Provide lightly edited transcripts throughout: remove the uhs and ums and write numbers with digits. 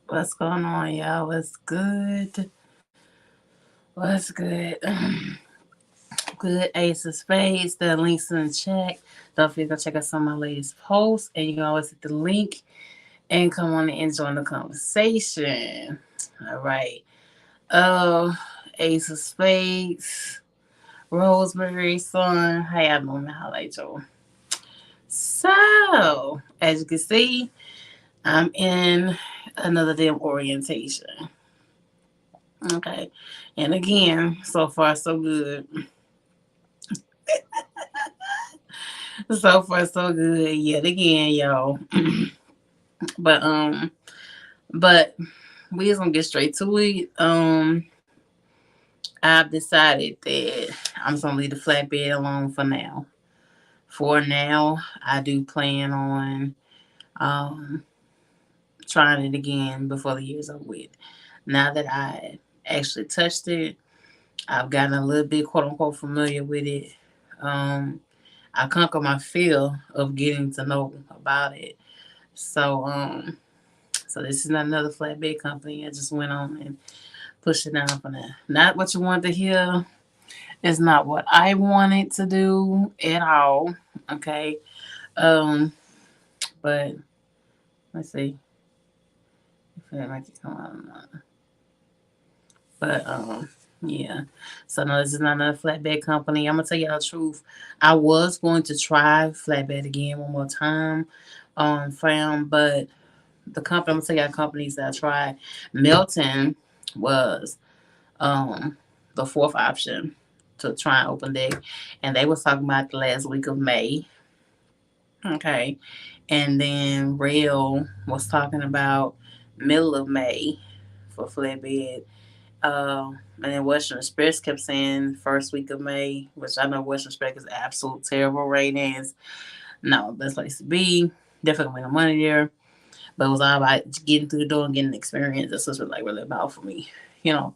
What's going on, y'all? What's good? What's good? Good Ace of Spades. The link's in the chat. Don't forget to check out some of my latest posts. And you can always hit the link and come on and join the conversation. All right. Ace of Spades. Rosemary Sun. How y'all doing? Highlight y'all. So, as you can see, I'm in another damn orientation. Okay. And again, so far so good. So far so good yet again, y'all. but we just gonna get straight to it. I've decided that I'm just gonna leave the flatbed alone for now. For now, I do plan on trying it again before the year's over with. Now that I actually touched it, I've gotten a little bit quote unquote familiar with it. I conquer my fear of getting to know about it. So this is not another flatbed company. I just went on and pushed it down for that. Not what you wanted to hear. It's not what I wanted to do at all. Okay. But let's see. If it might come out or not. But yeah. So no, this is not another flatbed company. I'm gonna tell you the truth. I was going to try flatbed again one more time. Fam, but the company, I'm gonna tell you companies that I tried. Milton was the fourth option to try and open deck. And they was talking about the last week of May. Okay. And then Rail was talking about middle of May for flatbed. And then Western Express kept saying first week of May, which I know Western Express is absolute terrible ratings. No, best place to be. Definitely no money there. But it was all about getting through the door and getting the experience. That's what's like really about for me, you know.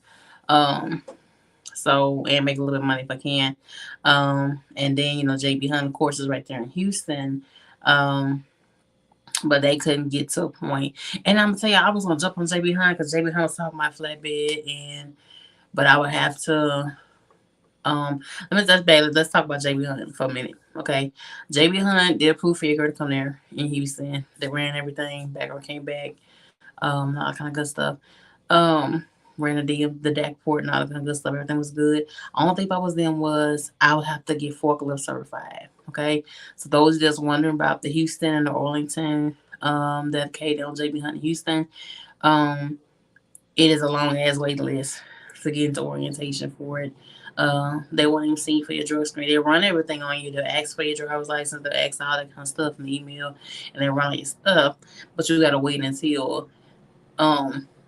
So and make a little bit of money if I can. And then JB Hunt, of course, is right there in Houston. But they couldn't get to a point. And I'm gonna tell you, I was gonna jump on JB Hunt because JB Hunt was talking about flatbed, but I would have to. Let's talk about JB Hunt for a minute, okay? JB Hunt did approve Figure to come there in Houston. They ran everything back or came back, all kind of good stuff. Ran the DAC port and all that kind of good stuff. Everything was good. Only thing about them was I would have to get forklift certified. Okay, so those just wondering about the Houston and the Arlington, that catered on JB Hunt in Houston. It is a long ass wait list to get into orientation for it. They won't even see you for your drug screen. They run everything on you. They'll ask for your driver's license. They'll ask all that kind of stuff in the email, and they run all your stuff. But you gotta wait until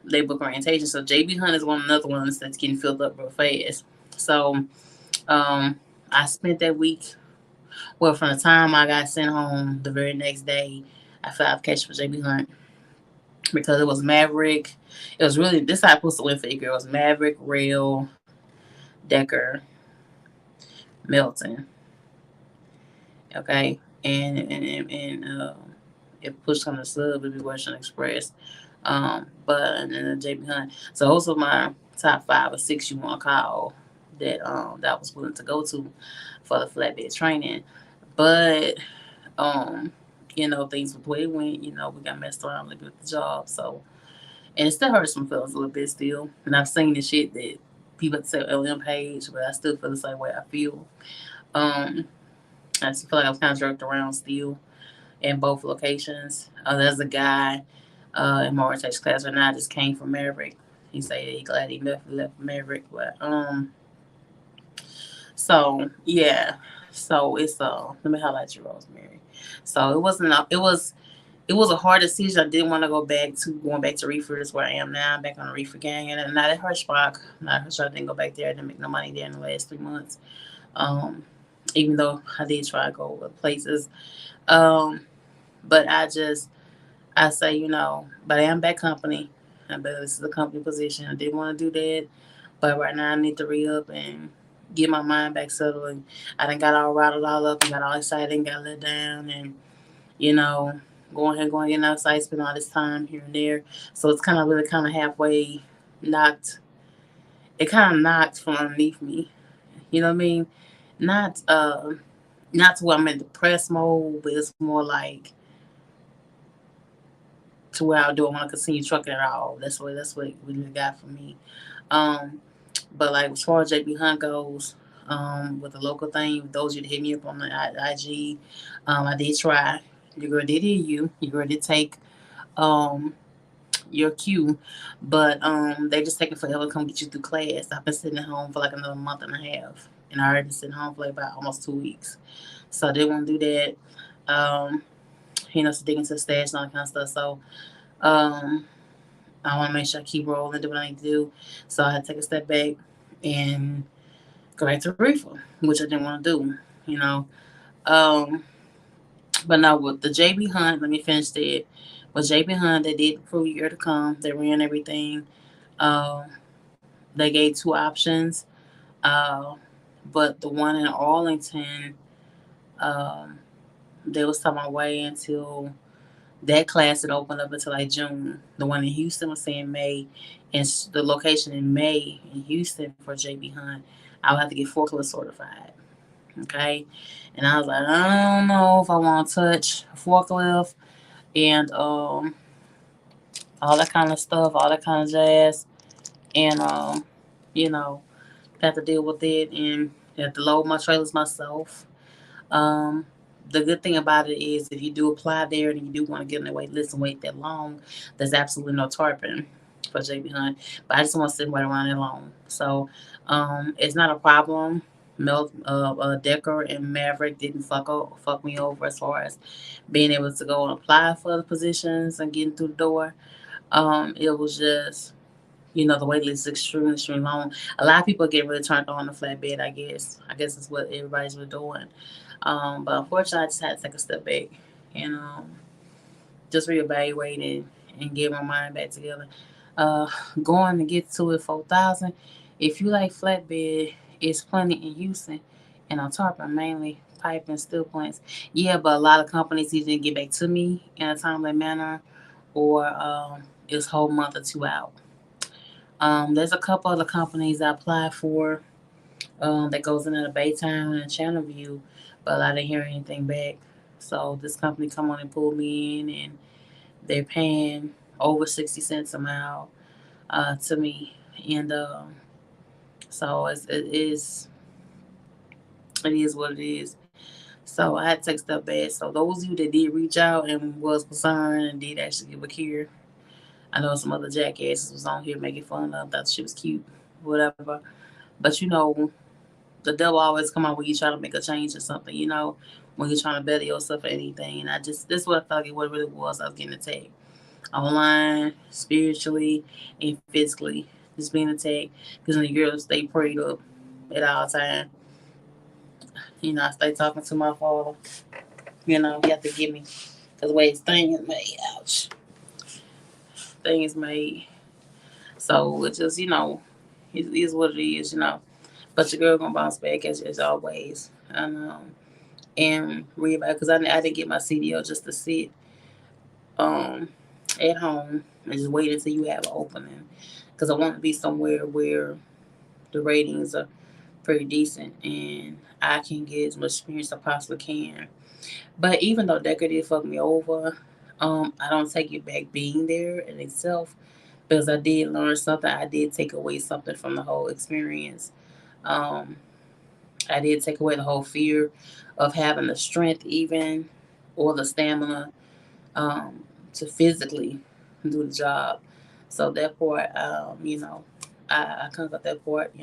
they book orientation. So JB Hunt is another one that's getting filled up real fast. So I spent that week. Well, from the time I got sent home, the very next day, I filed application for JB Hunt because it was Maverick. It was really this I supposed to win Figure. It was Maverick, Rail, Decker, Milton. Okay, and if push comes to sub, it'd be Western Express. But and then the JB Hunt. So those are my top 5 or 6 you want to call that that I was willing to go to for the flatbed training. But things with the way it went, we got messed around a little bit with the job. So and it still hurts some feelings a little bit still. And I've seen the shit that people say LM page, but I still feel the same way I feel. I just feel like I was kind of jerked around still in both locations. There's a guy in my orientation class right now. I just came from Maverick. He said he glad he left Maverick, but so yeah. So it's let me highlight you, Rosemary. So it wasn't. It was it was a hard decision. I didn't want to go back to going back to reefers where I am now. I'm back on the reefer gang, and not at Hirschbach. Not Hirschbach. I didn't go back there. I didn't make no money there in the last 3 months. Um, Even though I did try to go with places. Um, but I say, but I am back company. But this is a company position. I didn't want to do that. But right now I need to re up and get my mind back settled. And I done got all rattled all up and got all excited and got let down and you know, going in outside, spend all this time here and there. So it's kind of really kind of halfway knocked. It kind of knocked from underneath me. You know what I mean? Not not to where I'm in depressed mode, but it's more like to where I don't want to continue trucking at all. That's what it really got for me. Um, but like as far as JB Hunt goes, with the local thing, those you hit me up on the IG, I did try. Your girl did hear you. Your girl did take um your cue, but they just taking forever to come get you through class. I've been sitting at home for like another month and a half, and I already been sitting home for like about almost 2 weeks. So I didn't want to do that. To dig into the stash and all that kind of stuff. So um, I want to make sure I keep rolling, do what I need to do. So I had to take a step back and go back to reefer, which I didn't want to do. You know, um, but now with the JB Hunt, let me finish that. With JB Hunt, they did approve year to come. They ran everything. Uh, they gave two options, uh, but the one in Arlington, um, they was talking about wait until that class had opened up until like June. The one in Houston was saying May, and the location in May in Houston for JB Hunt, I would have to get forklift certified. Okay, and I was like, I don't know if I want to touch forklift and all that kind of stuff, all that kind of jazz, and you know, have to deal with it and have to load my trailers myself. Um, the good thing about it is if you do apply there and you do want to get on the wait list and wait that long, there's absolutely no tarping for JB Hunt. But I just want to sit right around that long. So it's not a problem. Decker and Maverick didn't fuck me over as far as being able to go and apply for the positions and getting through the door. It was just the wait list is extremely, extremely long. A lot of people get really turned on the flatbed, I guess. I guess that's what everybody's been doing. But unfortunately, I just had to take a step back and just reevaluate it and get my mind back together. Uh, Going to get to it 4,000. If you like flatbed, it's plenty in Houston and on top of mainly pipe and steel plants. Yeah, but a lot of companies either didn't get back to me in a timely manner or it's whole month or two out. There's a couple other companies I applied for that goes into the Baytown and Channelview, but I didn't hear anything back. So this company come on and pulled me in, and they're paying over 60 cents a mile to me, and so it is what it is. So I had to take a step back. So those of you that did reach out and was concerned and did actually give a care, I know some other jackasses was on here making fun of, thought she was cute, whatever. But the devil always come out when you try to make a change or something, when you're trying to better yourself or anything. And this is what I thought what it really was. I was getting attacked online, spiritually, and physically. Just being attacked because when the girls stay prayed up at all time. I stay talking to my father. He have to give me because the way his thing is made. Ouch, thing is made. So it just it is what it is. But your girl gonna bounce back as always. And read about because I didn't get my CDO just to sit um at home and just wait until you have an opening because I want to be somewhere where the ratings are pretty decent and I can get as much experience as I possibly can. But even though Decker did fuck me over, I don't take it back being there in itself because I did learn something. I did take away something from the whole experience. Um, I did take away the whole fear of having the strength, even or the stamina um, to physically do the job. So that part, I conquered that part.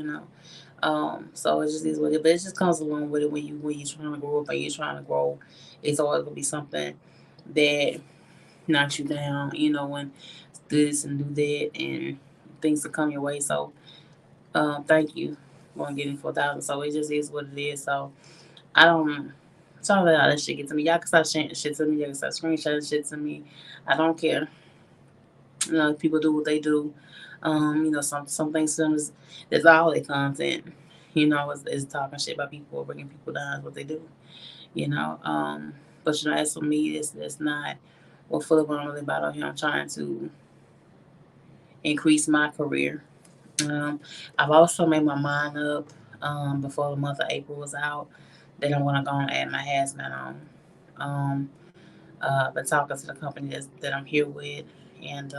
So it just is what it, but it just comes along with it when you're trying to grow up and you're trying to grow. It's always gonna be something that knock you down, you know, when this and do that and things to come your way. So thank you for getting 4,000. So it just is what it is. So I don't talk about all that shit get to me. Y'all can stop sharing shit to me. Y'all can stop screenshotting shit to me. I don't care. You know, people do what they do. You know, some things to them is that's all their content. You know, is talking shit about people or bringing people down is what they do. You know, but you know, as for me, it's not what full of what I'm really about on here. I'm trying to increase my career. Um, I've also made my mind up before the month of April was out that I'm gonna go and add my hazmat on. Um, been talking to the company that I'm here with, and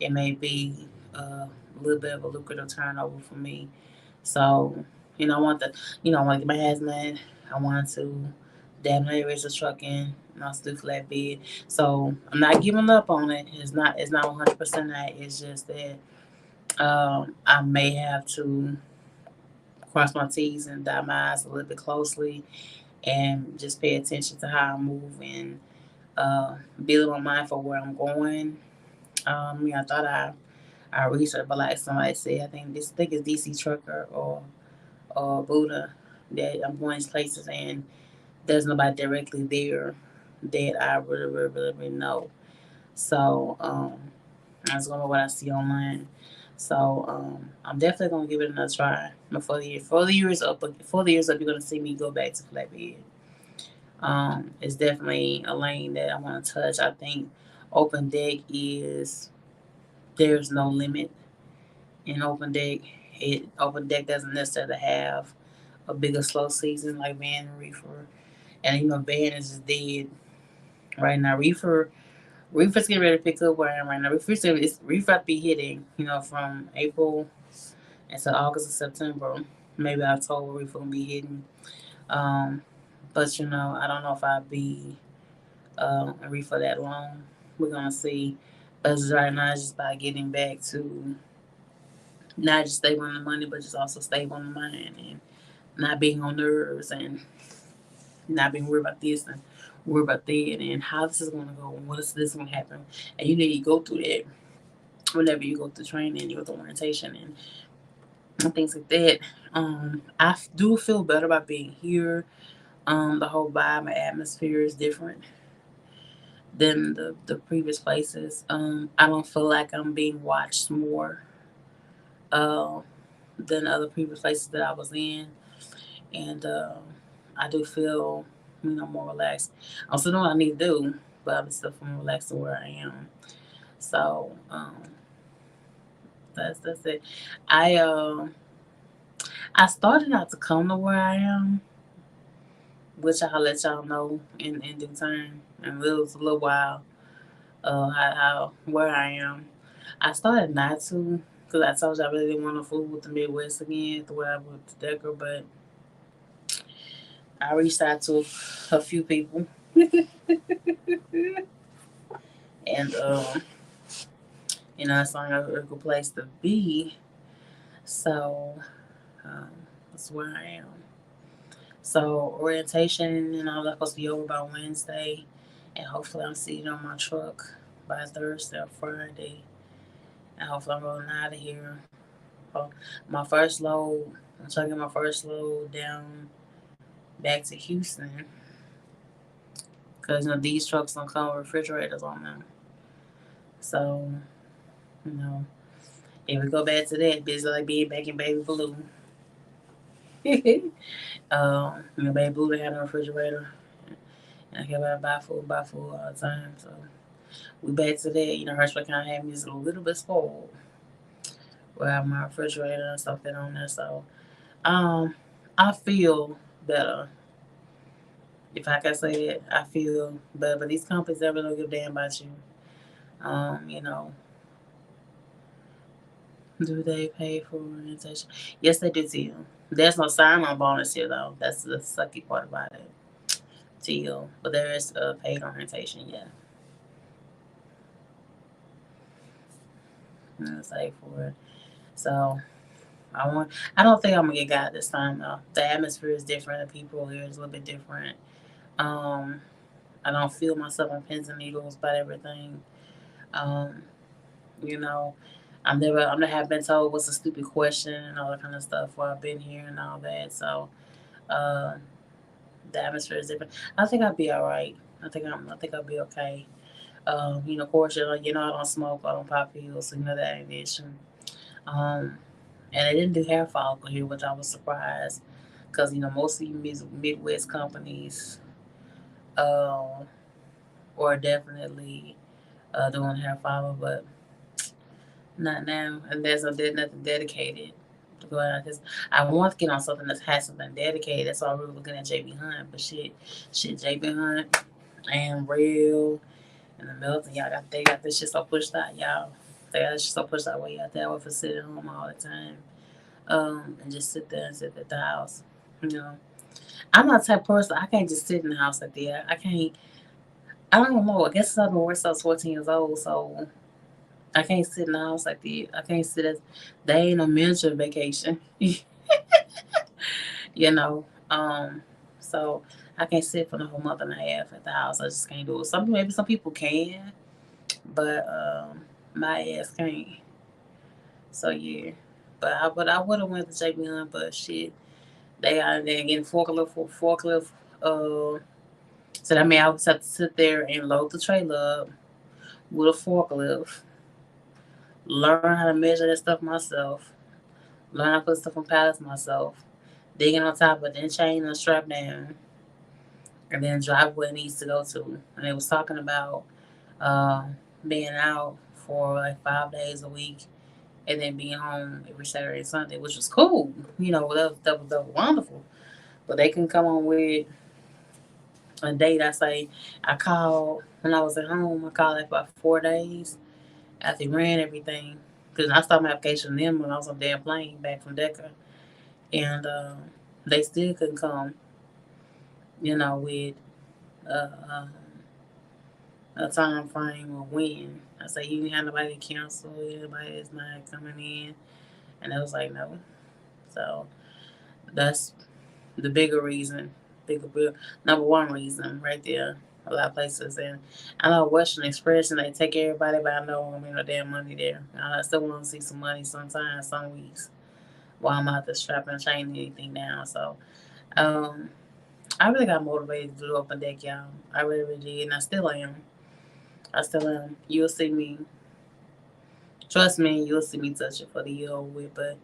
it may be a little bit of a lucrative turnover for me. So, you know, I want to get my hazmat. I want to damn near race a truck in, and also do flatbed. So I'm not giving up on it. It's not 100% that. It's just that I may have to cross my T's and dot my I's a little bit closely and just pay attention to how I move and uh, build my mind for where I'm going. I thought I researched, but like somebody said, I think it's DC Trucker or Buddha that I'm going to places and there's nobody directly there that I really know. So that's gonna be what I see online. So I'm definitely gonna give it another try before the year is up. Before the year is up, you're gonna see me go back to flatbed. It's definitely a lane that I want to touch. I think open deck is there's no limit in open deck. Open deck doesn't necessarily have a bigger slow season like van and reefer, and you know van is just dead right now. Reefer's getting ready to pick up where I am right now. Reefer have to be hitting, you know, from April until August or September. Maybe October Reefer gonna be hitting. Um, but you know, I don't know if I'll be a Reefer that long. We're gonna see. But right now, it's just about getting back to not just stable on the money, but just also stable on the mind and not being on nerves and not being worried about this and worried about that and how this is gonna go and what is this gonna happen. And you need to go through that whenever you go through training, you go through orientation and things like that. I do feel better about being here. The whole vibe, my atmosphere is different than the previous places. I don't feel like I'm being watched more uh, than other previous places that I was in, and I do feel more relaxed. I'm still doing what I need to do, but I'm still feeling relaxed to where I am. So that's it. I uh, I started out to come to where I am, which I'll let y'all know in due time. And it was a little while how where I am. I started not to because I told you I really didn't want to fool with the Midwest again, the way I went to Decker, but I reached out to a few people and it's not a good place to be. So um, that's where I am. So orientation and all that's supposed to be over by Wednesday, and hopefully I'm seated on my truck by Thursday or Friday, and hopefully I'm rolling out of here. Oh, my first load, I'm trying to get my first load down back to Houston because these trucks don't come with refrigerators on them. So you know if we go back to that, it's like being back in Baby Blue. Baby Blue they had a refrigerator, and I kept buy food all the time. So we back to that. Hirschberg kind of had me just a little bit spoiled. We have my refrigerator and stuff that on there. So um, I feel better. If I can say it, I feel better. But these companies never don't give a damn about you. Um, you know, do they pay for orientation? Yes, they do to you. There's no sign-on bonus here though. That's the sucky part about it. To you, but there is a paid orientation. Yeah, that's like for it. So I want. I don't think I'm gonna get got this time though. The atmosphere is different. The people here is a little bit different. Um, I don't feel myself on pins and needles about everything. Um, you know, I'm never have been told what's a stupid question and all that kind of stuff while I've been here and all that. So uh, the atmosphere is different. I think I'll be all right. I think I'll be okay. Of course, I don't smoke, I don't pop pills, so that ain't an issue. Um, and they didn't do hair follicle here, which I was surprised, because most of you Midwest companies uh, are definitely doing hair follicle, but not now. And there's nothing dedicated to go out, because I want to get on something that has something dedicated. That's why I'm really looking at JB Hunt, but shit, JB Hunt and Real and the Milton, they got this shit so pushed out, y'all. They got this shit so pushed out way out there for sitting home all the time. And just sit there and sit at the house. You know, I'm not the type of person. I can't just sit in the house like that. I can't. I don't know. I guess I've been working since 14 years old, so I can't sit in the house like that. I can't sit as. They ain't no miniature vacation. you know. So I can't sit for the whole month and a half at the house. I just can't do it. Maybe some people can, but my ass can't. So yeah. But I would have went to JB Hunt, but shit. They are there getting forklift. So that means I would have to sit there and load the trailer up with a forklift, learn how to measure that stuff myself, learn how to put stuff on pallets myself, digging on top of it, then chain and strap down, and then drive where it needs to go to. And they was talking about uh, being out for like 5 days a week and then being home every Saturday and Sunday, which was cool. That was wonderful. But they can come on with a date. I called when I was at home. I called like about 4 days after he ran everything. Because I started my application then when I was on damn plane back from DECA. And they still couldn't come, with uh, uh, a time frame or when. I said, you didn't have nobody to cancel, anybody that's not coming in. And I was like, no. So that's the bigger reason, number one reason right there. A lot of places, and I know Western Express and they take everybody, but I know I mean no damn money there. I still want to see some money sometimes, some weeks, while I'm out there strapping and chaining anything down. So, um, I really got motivated to do open deck, y'all. I really, really did, and I still am. I still am. You'll see me. Trust me, you'll see me touch it for the year over with. But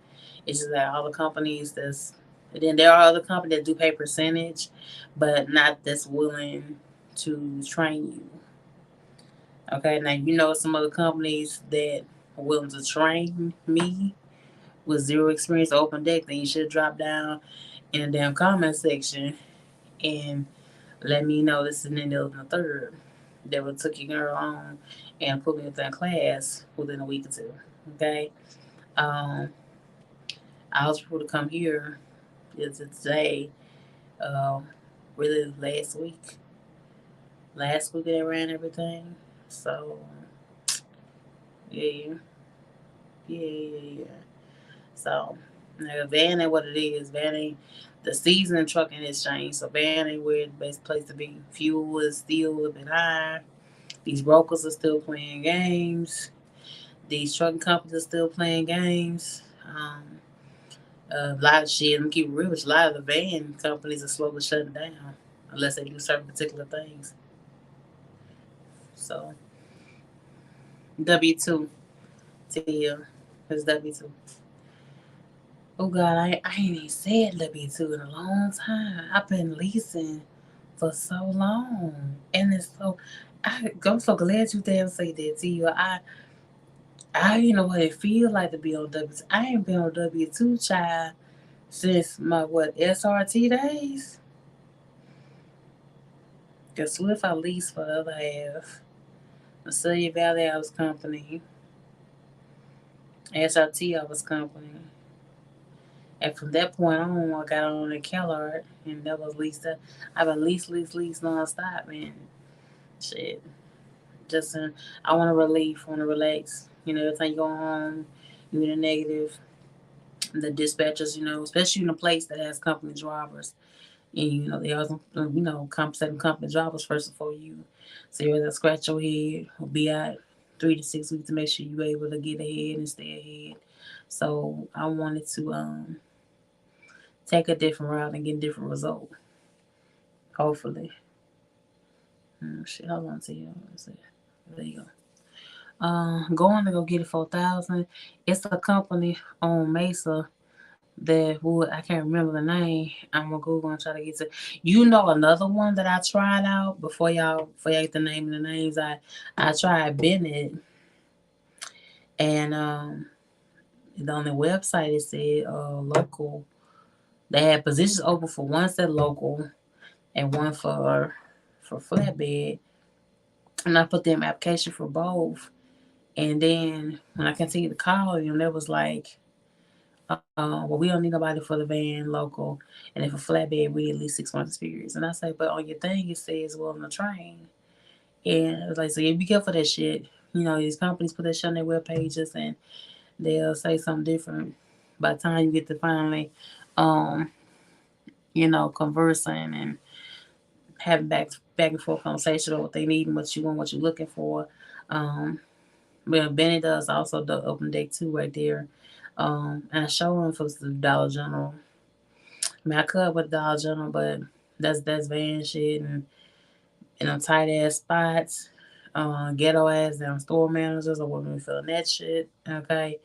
it's just that all the companies that's, and then there are other companies that do pay percentage, but not that's willing to train you. Okay, now some other companies that are willing to train me with zero experience open deck, then you should drop down in the damn comment section and let me know this and then there was the third that would took your girl on and put me in that class within a week or two. Okay. Um, I was supposed to come here today, um, really last week. Last week they ran everything. So yeah, yeah. So now Van ain't what it is. Van ain't the season in trucking has changed. So Van ain't where the best place to be. Fuel is still a little bit high. These brokers are still playing games. These trucking companies are still playing games. A lot of shit. I'm keep it real. A lot of the van companies are slowly shutting down unless they do certain particular things. So W-2 to you is W-2. Oh God, I ain't even said W-2 in a long time. I've been leasing for so long, and it's so. I'm so glad you didn't say that to you. I what it feels like to be on W-2. I ain't been on W-2, child, since my SRT days. Cause Swift I leased for the other half. The Silly Valley I was company. SRT I was company. And from that point on, I got on the Kellard, and that was leased. I've been lease nonstop, man. Shit, just I want to relief, want to relax. Every time you go home, you in a negative. The dispatchers, especially in a place that has company drivers, And they always compensating company drivers first before you. So you rather scratch your head or be out 3 to 6 weeks to make sure you're able to get ahead and stay ahead. So I wanted to take a different route and get a different result. Hopefully. Shit, hold on to you. There you go. Going to go get it 4,000. It's a company on Mesa that would I can't remember the name. I'm gonna Google and try to get to. Another one that I tried out before y'all get the name and the names. I tried Bennett, and on the website it said local. They had positions open for one said local and one for flatbed, and I put them application for both. And then when I continued to call them, that was like, well, we don't need nobody for the van local, and if a flatbed, we need at least 6 months experience. And I say, but on your thing it says well on the train, and it was like, so yeah, be careful of that shit. These companies put that shit on their web pages, and they'll say something different by the time you get to finally, um, conversing and having back and forth conversation about what they need and what you want, what you're looking for. Um, well, Benny does also the open deck too right there. And a showroom for the Dollar General. I mean, I could with Dollar General, but that's van shit and in a tight ass spots, ghetto ass down store managers. I wasn't really feeling that shit. Okay,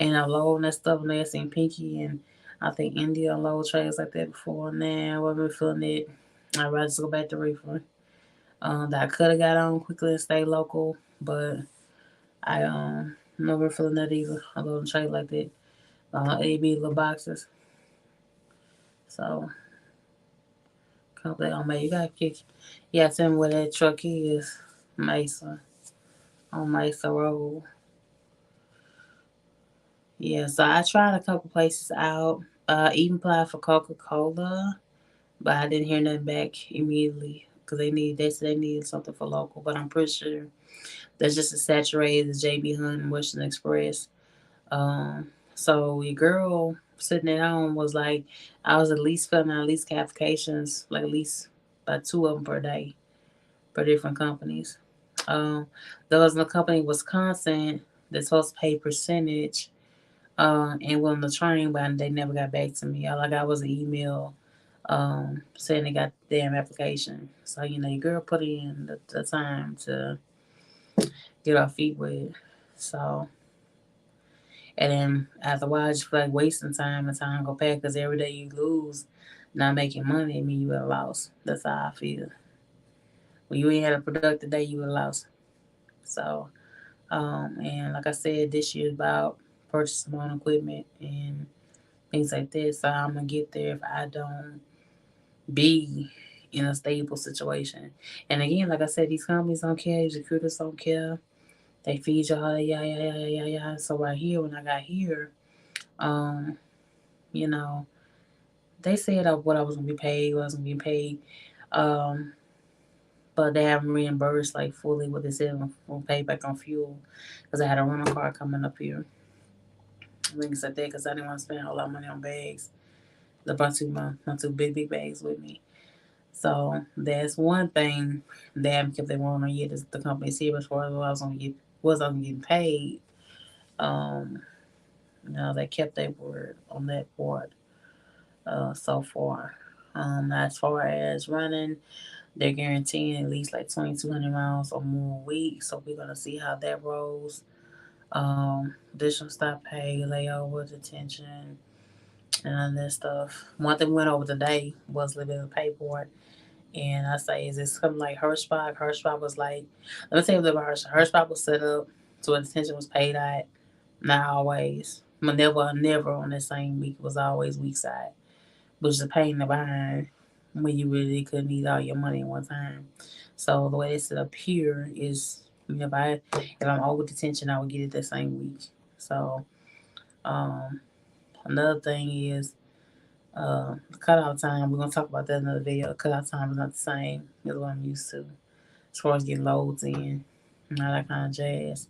and I load that stuff and they seen Pinky and I think India load trades like that before. Now I wasn't really feeling it. I'd rather just go back to reefer. That I could have got on quickly and stay local, but I never feeling that either. I load trade like that. AB little boxes. So complete on me. You gotta kick. Yeah, tell me where that truck is. Mesa. On Mesa Road. Yeah, so I tried a couple places out. Even applied for Coca-Cola, but I didn't hear nothing back immediately because they said they needed something for local. But I'm pretty sure that's just as saturated as JB Hunt and Western Express. Um, so your girl sitting at home was like, I was at least filling out at least applications, like at least about two of them per day for different companies. Um, there was a company in Wisconsin that's supposed to pay percentage and willing to train, but they never got back to me. All I got was an email saying they got the damn application. So, your girl put in the time to get our feet wet. So, and then after a while, I just feel like wasting time and time go past because every day you lose not making money, I mean, you would have lost. That's how I feel. When you ain't had a productive day, you would have lost. So, and like I said, this year is about purchasing my own equipment and things like this. So I'm gonna get there if I don't be in a stable situation. And again, like I said, these companies don't care, these recruiters don't care. They feed you all yeah, yeah, yeah, yeah, yeah. So right here, when I got here, um, you know, they said what I was gonna be paid, what I was gonna be paid. Um, but they haven't reimbursed like fully what they said on payback on fuel because I had a rental car coming up here. Things like that because I didn't want to spend a lot of money on bags. I brought my two big bags with me. So that's one thing they haven't kept their word on yet is the company serious for what I was gonna get was I gonna get paid. Um, they kept their word on that part so far. As far as running, they're guaranteeing at least like 2,200 miles or more a week. So we're gonna see how that rolls. Additional stop pay, layover, detention, and all that stuff. One thing we went over today was a little bit of paperwork. And I say, is it something like Hirschbach? Hirschbach was like, let me tell you a little about Hirschbach. Hirschbach was set up so attention was paid out, not always. But never on the same week. It was always week side, which is a pain in the behind when you really couldn't need all your money at one time. So the way it's set up here is, if I'm over detention, I would get it that same week. So um, another thing is cutoff time. We're gonna talk about that in another video. Cutoff time is not the same as what I'm used to as far as getting loads in and all that kind of jazz.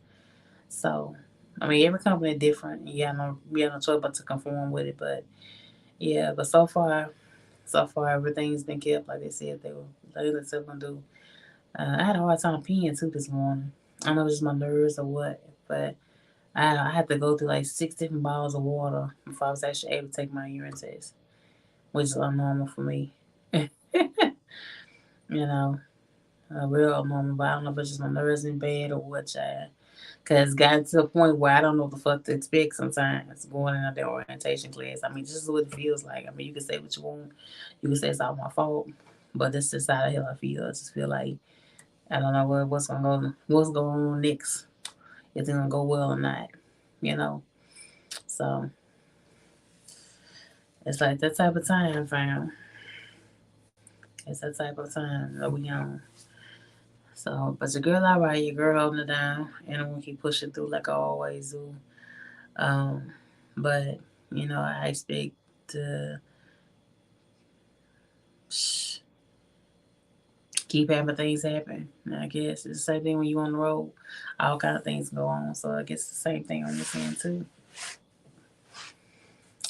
So, I mean, every company different. You got no choice but to conform with it. But yeah, but so far So far, everything's been kept like they said they were gonna do. I had a hard time peeing too this morning. I don't know if it's just my nerves or what, but I had to go through like 6 different bottles of water before I was actually able to take my urine test, which is abnormal for me. You know, real abnormal, but I don't know if it's just my nerves in bed or what, child. Cause it's gotten to a point where I don't know what the fuck to expect sometimes going into the orientation class. I mean, this is what it feels like. I mean, you can say what you want. You can say it's all my fault. But this is how the hell I feel. I just feel like I don't know what's going on next. Is it gonna go well or not? You know? So it's like that type of time, fam. It's that type of time that we on. So, but your girl, all right, your girl holding it down, and I'm gonna keep pushing through like I always do. Um, but I expect to keep having things happen. I guess it's the same thing when you on the road. All kind of things go on. So I guess it's the same thing on this end too.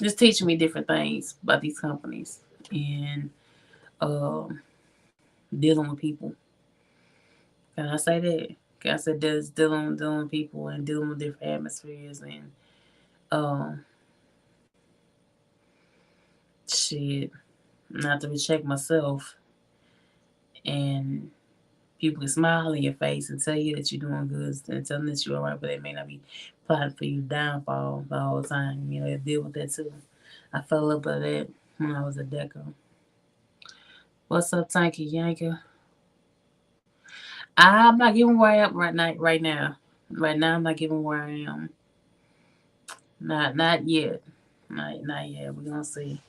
Just teaching me different things about these companies and um, dealing with people. Can I say that? Can I say this dealing with people and dealing with different atmospheres and um, shit. Not to check myself and people can smile in your face and tell you that you're doing good and tell them that you're alright, but they may not be plotting for your downfall the whole time. They deal with that too. I felt a little bit of that when I was a Deco. What's up, Tanky Yanka? I'm not giving where I am right now. Right now, I'm not giving where I am. Not yet. Not yet. We're gonna see.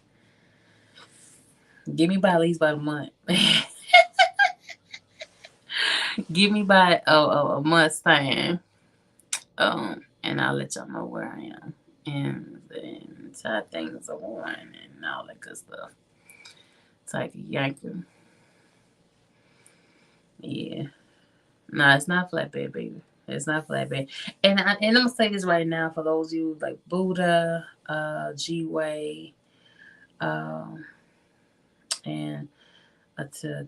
Give me by at least by a month. Give me by a month's time. And I'll let y'all know where I am. And then how things are going and all that good stuff. Take a yanker. Yeah. No, it's not flatbed, baby. It's not flatbed. And I'm gonna say this right now for those of you like Buddha, G Way, um, and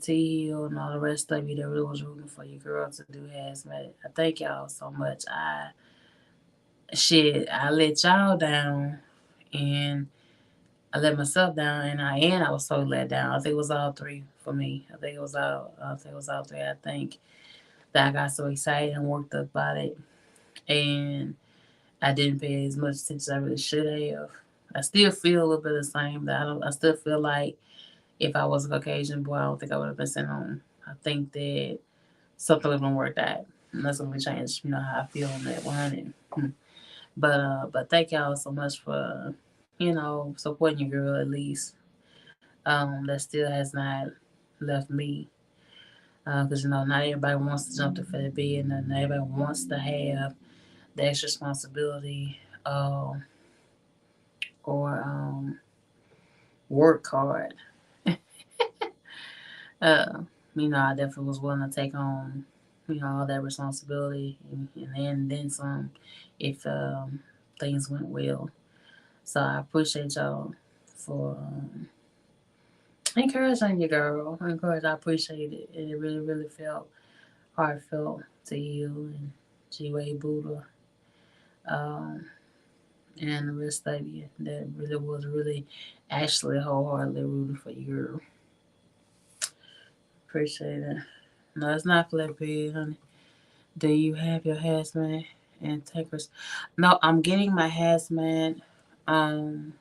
T Hill and all the rest of you that really was rooting for your girl to do hazmat. I thank y'all so much. I let y'all down and I let myself down and I was so let down. I think it was all three for me. I think it was all three. I think that I got so excited and worked up about it and I didn't pay as much attention as I really should have. I still feel a little bit the same. I still feel like if I was a Caucasian boy, I don't think I would have been sent home. I think that something would have worked out. And that's gonna change, how I feel on that 100. But thank y'all so much for, supporting your girl at least. That still has not left me. Because not everybody wants to jump to fed bed, and not everybody wants to have the extra responsibility or work hard. uh, I definitely was willing to take on, all that responsibility and then some if things went well. So I appreciate y'all for encouraging your girl. I appreciate it. It really, really felt heartfelt to you and G Way Buddha. Um, and the rest of you that really was really actually wholeheartedly rooting for you, girl. Appreciate it. No, it's not flatbed, honey. Do you have your hazmat and takers? No, Um,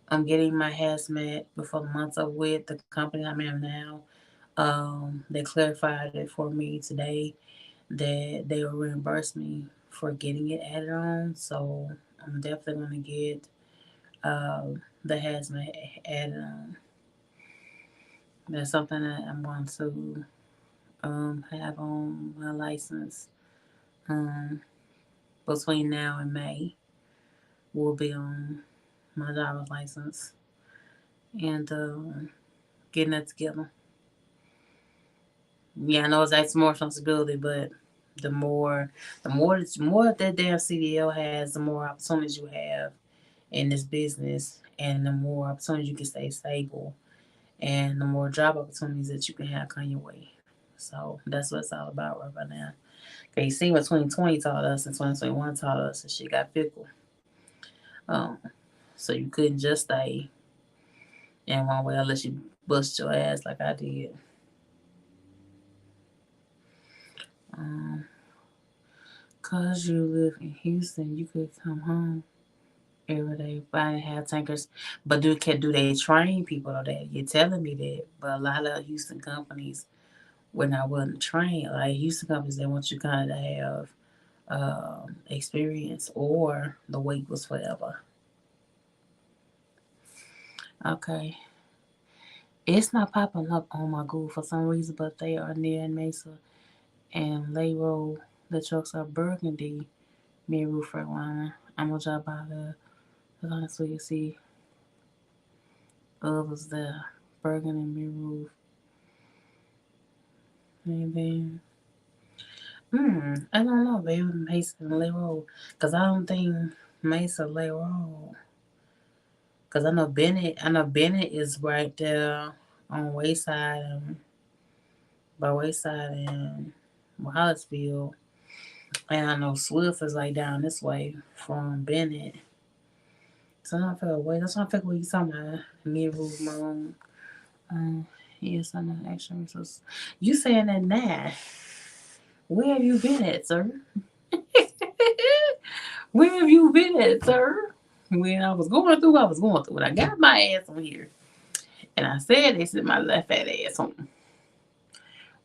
I'm getting my hazmat before the month's up with the company I'm in now. They clarified it for me today that they will reimburse me for getting it added on. So I'm definitely gonna get the hazmat added on. That's something that I'm going to have on my license um, between now and May. Will be on my driver's license and getting that together. Yeah, I know it's actually more responsibility, but the more, the more that damn CDL has, the more opportunities you have in this business, and the more opportunities you can stay stable and the more job opportunities that you can have come your way. So that's what it's all about right now. Okay, you see what 2020 taught us and 2021 taught us, and shit got fickle. Um, so you couldn't just stay in one way unless you bust your ass like I did. Um, Cause you live in Houston, you could come home every day, buy and have tankers. But do they train people on that? You're telling me that, but a lot of Houston companies were not willing to train. Like Houston companies, they want you kind of to have experience, or the wait was forever. Okay, it's not popping up on my Google for some reason, but they are near Mesa and Lay Road. The trucks are burgundy, mid roof Freightliner. I'm gonna drop by there. Honestly, you see others there, burgundy mid roof, and then I don't know, baby, Mesa and Lay Road, cause I don't think Mesa Lay Road. Cause I know Bennett. I know Bennett is right there on Wayside and by Wayside and Hollisville. And I know Swift is like down this way from Bennett. So I don't feel wait. That's what I feel what you talking about. Mid roof moon. Um, yes, I know action resources. You saying that now? Where have you been at, sir? Where have you been at, sir? When I was going through, I was going through it. I got my ass on here. And I said they sent my left fat ass home.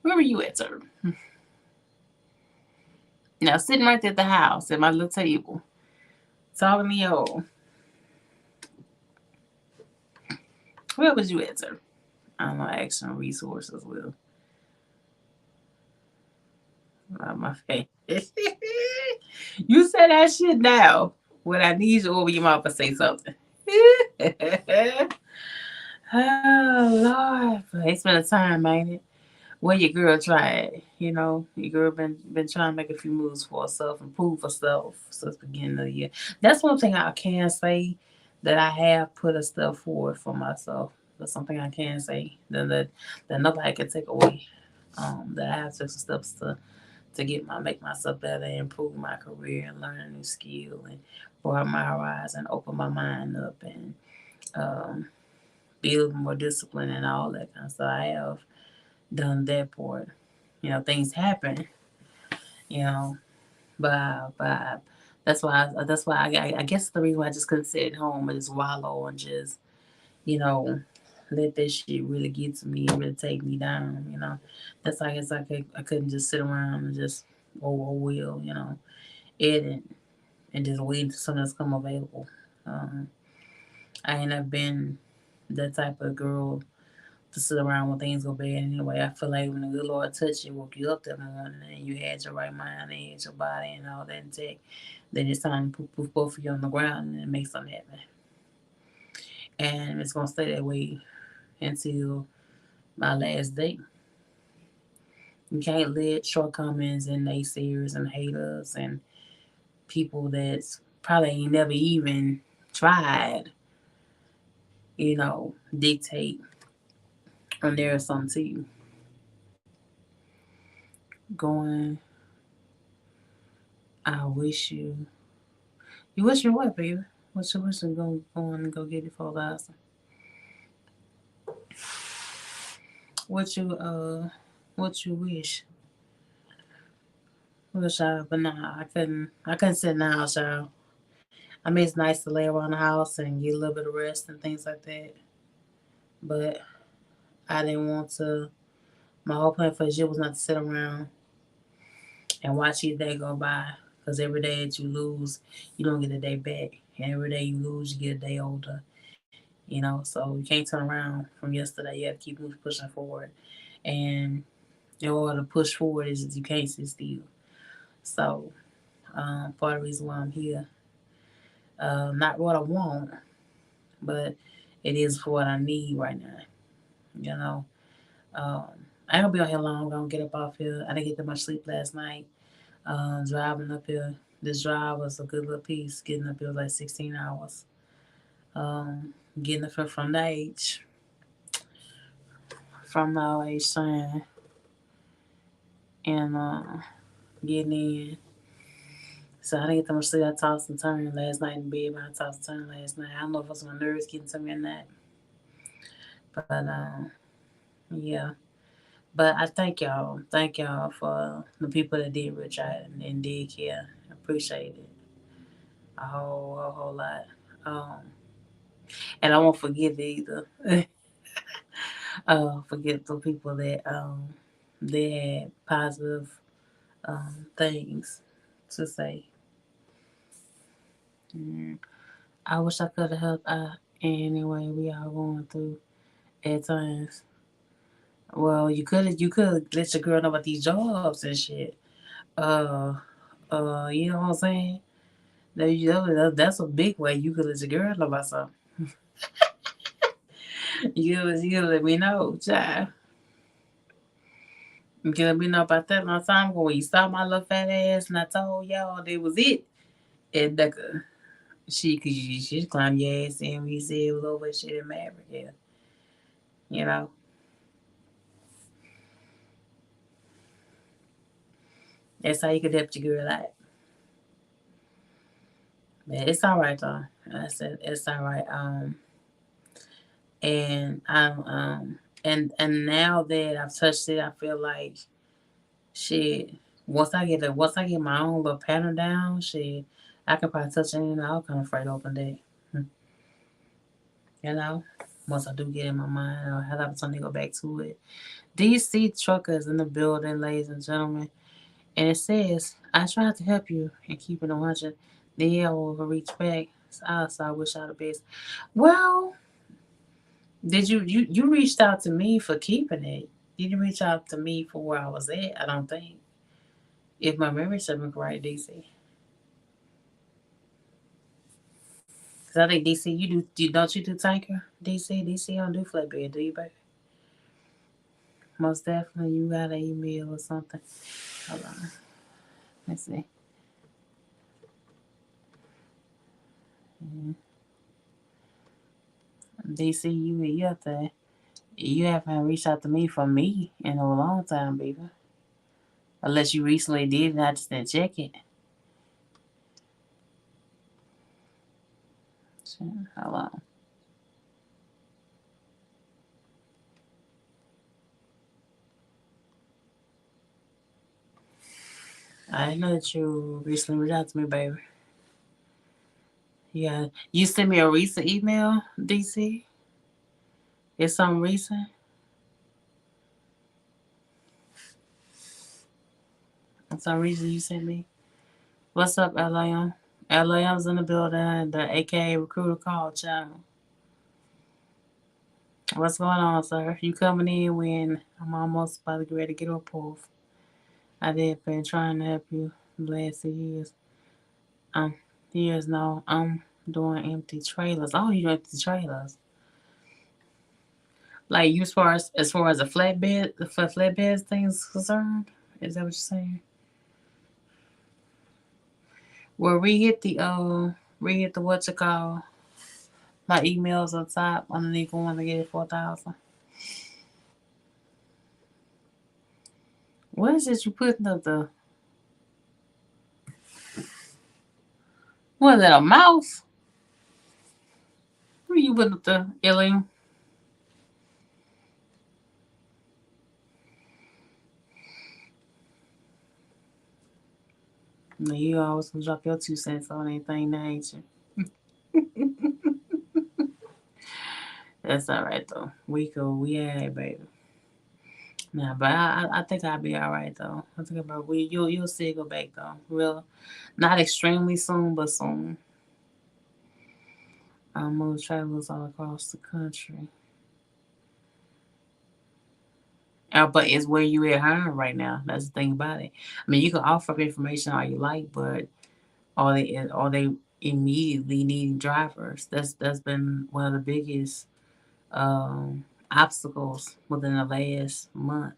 Where were you at, sir? Now sitting right there at the house at my little table, talking to yo. Where was you at, sir? I don't know, action resources will. My face. You say that shit now. When I need you over your mouth to say something. Oh Lord. It's been a time, ain't it? Well, your girl tried. You know, your girl been trying to make a few moves for herself, improve herself since the beginning of the year. That's one thing I can say, that I have put a step forward for myself. That's something I can say that nobody can take away. That I have took some steps to make myself better, improve my career, and learn a new skill, and broaden my horizon, open my mind up, and um, build more discipline and all that kind of stuff. I have done that part. You know, things happen. You know, but I guess the reason why I just couldn't sit at home and just wallow and just, you know, let that shit really get to me and really take me down. You know, that's why I guess I couldn't just sit around and just will, you know, edit and just wait until something else come available. Um, I ain't never been that type of girl to sit around when things go bad anyway. I feel like when the good Lord touched you, woke you up that morning, and you had your right mind, and you had your body and all that intact, then it's time to put both of you on the ground and make something happen. And it's gonna stay that way until my last day. You can't let shortcomings and naysayers and haters and people that's probably ain't never even tried, you know, dictate on there or something to you. Going, I wish you. You wish you what, baby? What you wishing? Go on and go get it for us. What you what you wish? Wish I, but nah, I couldn't sit in the house, y'all. I mean, it's nice to lay around the house and get a little bit of rest and things like that. But I didn't want to. My whole plan for this year was not to sit around and watch each day go by. Because every day that you lose, you don't get a day back. And every day you lose, you get a day older. You know, so you can't turn around from yesterday. You have to keep pushing forward. And in order to push forward is you can't sit still. So part of the reason why I'm here, not what I want, but it is for what I need right now. You know, um, I ain't gonna be on here long. I'm gonna get up off here. I didn't get that much sleep last night. Driving up here, this drive was a good little piece. Getting up here was like 16 hours. Getting up here from the H from the always shine and getting in. So I didn't get that much sleep. I tossed and turned last night in bed, but I tossed and turned last night. I don't know if it was my nerves getting to me or not. But yeah. But I thank y'all. Thank y'all for the people that did reach out and did care. I appreciate it a whole lot. Um, and I won't forget it either. Forget the people that they had positive things to say. Mm. I wish I could have helped out anyway. We all going through at times. Well, you could let your girl know about these jobs and shit. Uh, you know what I'm saying? That's a big way you could let your girl know about something. You let me know, child. You can let me know about that one time ago when you saw my little fat ass and I told y'all that was it. And she climbed your ass in when you said it was over shit in Maverick. Yeah, you know. That's how you could help your girl out. But it's all right though. I said it's all right. And and now that I've touched it, I feel like shit. Once I get my own little pattern down, shit, I can probably touch it and I'll kind of afraid to open that. You know, once I do get in my mind, I'll have the opportunity to go back to it. DC truckers in the building, ladies and gentlemen, and it says, "I tried to help you and keep it 100. The hell will reach back. So I wish I the best." Well, did you reached out to me for keeping it? You didn't reach out to me for where I was at. I don't think, if my memory serves me correct, DC. Cause I think DC, don't you do tanker? DC don't do flatbed, do you, baby? Most definitely, you got an email or something. Hold on, let's see. Mhm. DC, you haven't reached out to me for me in a long time, baby. Unless you recently did, and I just didn't check it. So, hold on. I didn't know that you recently reached out to me, baby. Yeah, you sent me a recent email, DC. It's something recent. For some reason you sent me. What's up, LAM? LAM's in the building. The AKA recruiter call channel. What's going on, sir? You coming in when I'm almost about to get ready to get up off. I did been trying to help you the last 2 years. Um, years now. I'm doing empty trailers. Oh, you do empty trailers. Like you as far as the flatbed for flatbed things concerned? Is that what you're saying? Well, re-hit the what you call my emails on top underneath one to get it 4,000. What is it you putting up the? What is that, a mouse? What are you putting up the alien? No, you always gonna drop your 2 cents on anything now, ain't you? That's all right though. We cool. We alright, baby. Nah, but I think I'll be all right though. I think about you'll see it go back though. Real, not extremely soon, but soon. Move travelers all across the country. But it's where you at hiring right now. That's the thing about it. I mean, you can offer up information all you like, but are they immediately needing drivers? That's been one of the biggest um, obstacles within the last month.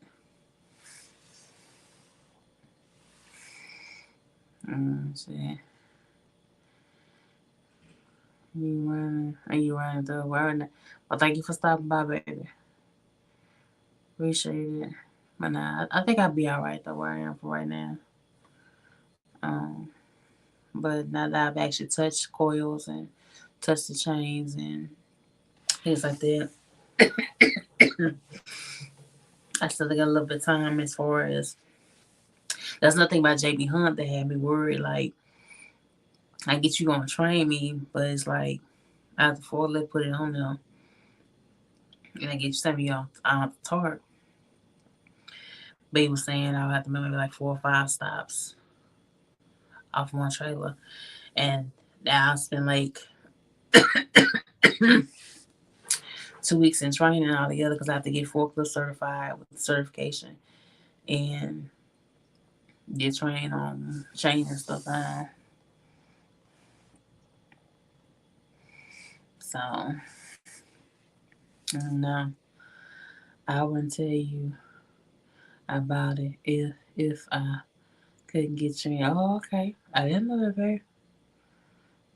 See, you running? Are you running the word? Well, thank you for stopping by, baby. Appreciate it. But nah, I think I'll be all right though where I am for right now. Um, but now that I've actually touched coils and touched the chains and things like that, I still got a little bit of time as far as there's nothing about JB Hunt that had me worried. Like, I get you gonna train me, but it's like after 4, let's put it on there and I get you send me off the tarp. But he was saying I'll have to maybe like 4 or 5 stops off one trailer. And now I spend like 2 weeks in training altogether because I have to get forklift certified with the certification and get trained on chain and stuff. So, no, I wouldn't tell you about it if I couldn't get trained. Oh, okay. I didn't know that, babe.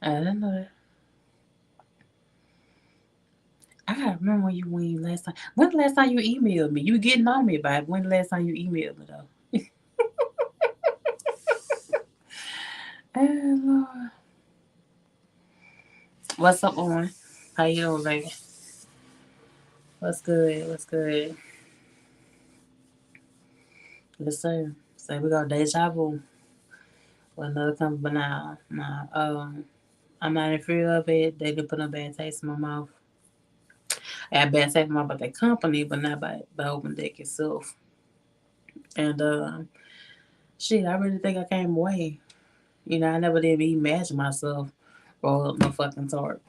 I didn't know that. I gotta remember when you last time. When the last time you emailed me? You getting on me, babe. When the last time you emailed me though? Oh, Lord. What's up, on? How you doing, baby? What's good? What's good? Yes, sir. So we got deja vu with another company, but now, I'm not in fear of it. They did put a bad taste in my mouth. I had bad taste in my mouth about that company, but not by Open Deck itself. And shit, I really think I came away. You know, I never did even imagine myself roll up my fucking tarp,